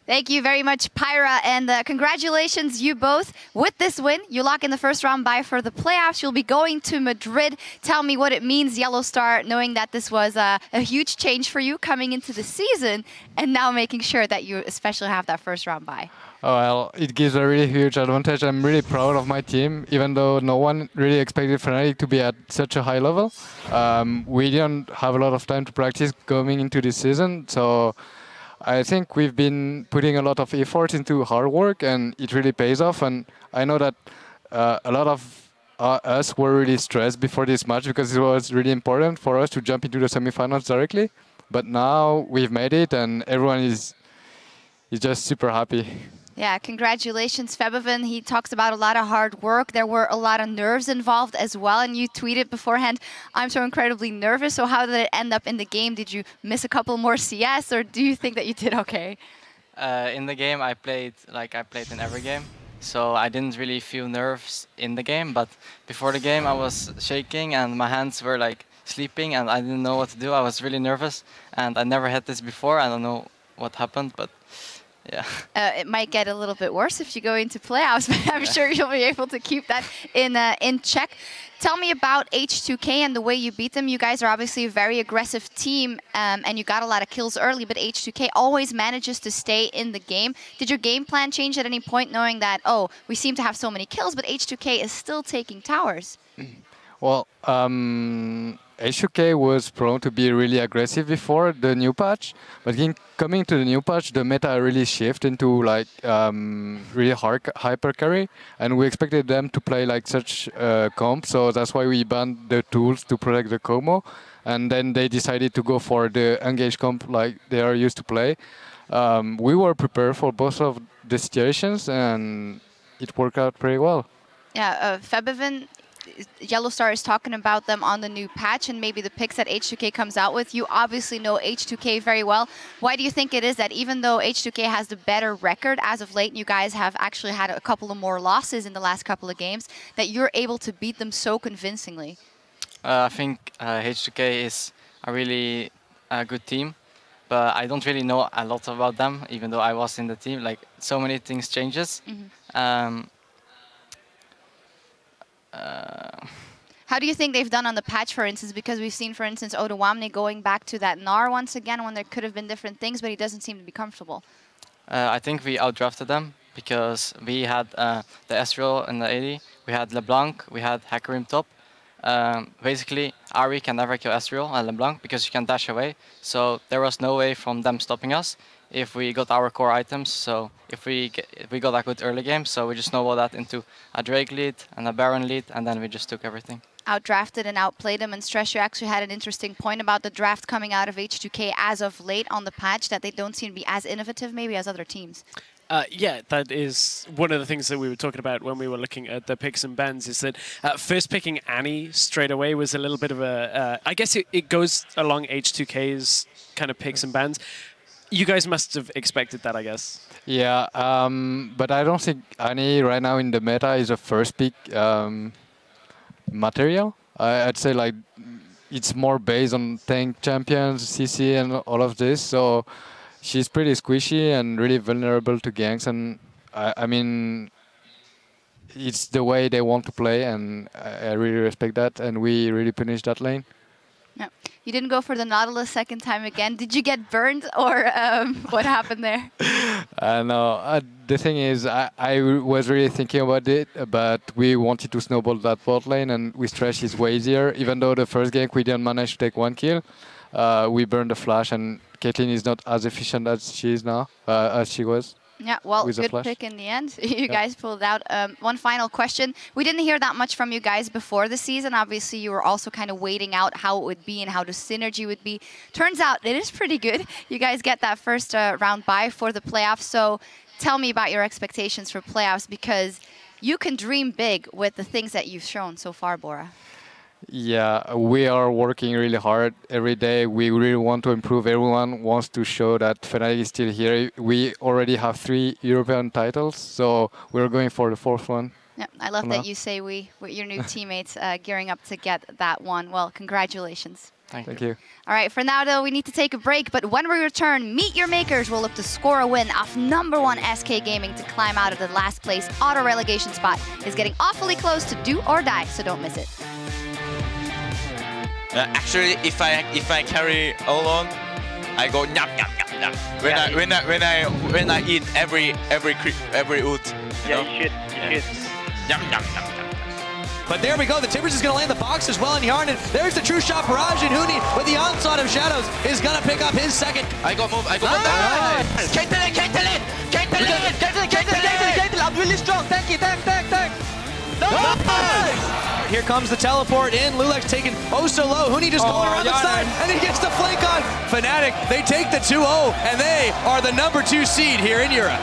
Thank you very much, Pyra, and congratulations, you both. With this win, you lock in the first round bye for the playoffs. You'll be going to Madrid. Tell me what it means, Yellow Star, knowing that this was a huge change for you coming into the season, and now making sure that you especially have that first round bye. Oh, well, it gives a really huge advantage. I'm really proud of my team, even though no one really expected Fnatic to be at such a high level. We didn't have a lot of time to practice going into this season, so I think we've been putting a lot of effort into hard work, and it really pays off. And I know that a lot of us were really stressed before this match because it was really important for us to jump into the semifinals directly. But now we've made it, and everyone is just super happy. Yeah, congratulations, Febiven. He talks about a lot of hard work. There were a lot of nerves involved as well, and you tweeted beforehand, "I'm so incredibly nervous." So how did it end up in the game? Did you miss a couple more CS, or do you think that you did okay? In the game, I played in every game, so I didn't really feel nerves in the game. But before the game, I was shaking and my hands were like sleeping, and I didn't know what to do. I was really nervous, and I never had this before. I don't know what happened, but. Yeah. It might get a little bit worse if you go into playoffs, but I'm sure you'll be able to keep that in check. Tell me about H2K and the way you beat them. You guys are obviously a very aggressive team, and you got a lot of kills early, but H2K always manages to stay in the game. Did your game plan change at any point, knowing that, oh, we seem to have so many kills, but H2K is still taking towers? Well, H2K was prone to be really aggressive before the new patch, but coming to the new patch, the meta really shifted into like really hard hyper carry, and we expected them to play like such comp, so that's why we banned the tools to protect the Como, and then they decided to go for the engaged comp like they are used to play. We were prepared for both of the situations, and it worked out pretty well. Yeah, Febiven, Yellow Star is talking about them on the new patch and maybe the picks that H2K comes out with. You obviously know H2K very well. Why do you think it is that even though H2K has the better record as of late, you guys have actually had a couple of more losses in the last couple of games, that you're able to beat them so convincingly? I think H2K is a really good team, but I don't really know a lot about them, even though I was in the team. Like, so many things changes. How do you think they've done on the patch, for instance? Because we've seen, for instance, W9D1 going back to that Gnar once again when there could have been different things, but he doesn't seem to be comfortable. I think we outdrafted them because we had the Ezreal in the AD, we had LeBlanc, we had Hecarim top. Basically, Ahri can never kill Ezreal and LeBlanc because you can dash away. So there was no way from them stopping us if we got our core items. So if we got a good early game, so we just snowballed that into a Drake lead and a Baron lead, and then we just took everything. Outdrafted and outplayed them, and Stress, you actually had an interesting point about the draft coming out of H2K as of late on the patch, that they don't seem to be as innovative maybe as other teams. Yeah, that is one of the things that we were talking about when we were looking at the picks and bans, is that first picking Annie straight away was a little bit of a... I guess it goes along H2K's kind of picks and bans. You guys must have expected that, I guess. Yeah, but I don't think Annie right now in the meta is a first pick material. I'd say like it's more based on tank champions, CC and all of this, so she's pretty squishy and really vulnerable to ganks, and I mean, it's the way they want to play, and I really respect that, and we really punish that lane. No, you didn't go for the Nautilus second time again. Did you get burned, or what happened there? No, the thing is, I was really thinking about it, but we wanted to snowball that bot lane, and with Thresh it's way easier. Even though the first gank we didn't manage to take one kill, we burned the flash, and Caitlyn is not as efficient as she is now, as she was. Yeah, well, good pick in the end. You guys pulled out. One final question. We didn't hear that much from you guys before the season. Obviously, you were also kind of waiting out how it would be and how the synergy would be. Turns out it is pretty good. You guys get that first round bye for the playoffs. So tell me about your expectations for playoffs, because you can dream big with the things that you've shown so far, Bora. Yeah, we are working really hard every day. We really want to improve. Everyone wants to show that Fnatic is still here. We already have 3 European titles, so we're going for the 4th one. Yeah, I love that you say we, with your new teammates gearing up to get that one. Well, congratulations. Thank you. All right, for now, though, we need to take a break. But when we return, Meet Your Makers will look to score a win off #1 SK Gaming to climb out of the last place auto-relegation spot. Is getting awfully close to do or die, so don't miss it. Actually, if I carry alone, I go nyam nyam nyam nyam. When I eat every ult. Yeah, you should. Nyam nyam nyam. But there we go, the Timbers is going to land the box as well in Yarn, and there's the true shot barrage, and Huni with the onslaught of Shadows is going to pick up his second. I go move. Caitlyn! I'm really strong. Thank you. Nice! Here comes the teleport in, Lulex taken oh so low, Huni just going around the side, and he gets the flank on Fnatic. They take the 2-0, and they are the #2 seed here in Europe.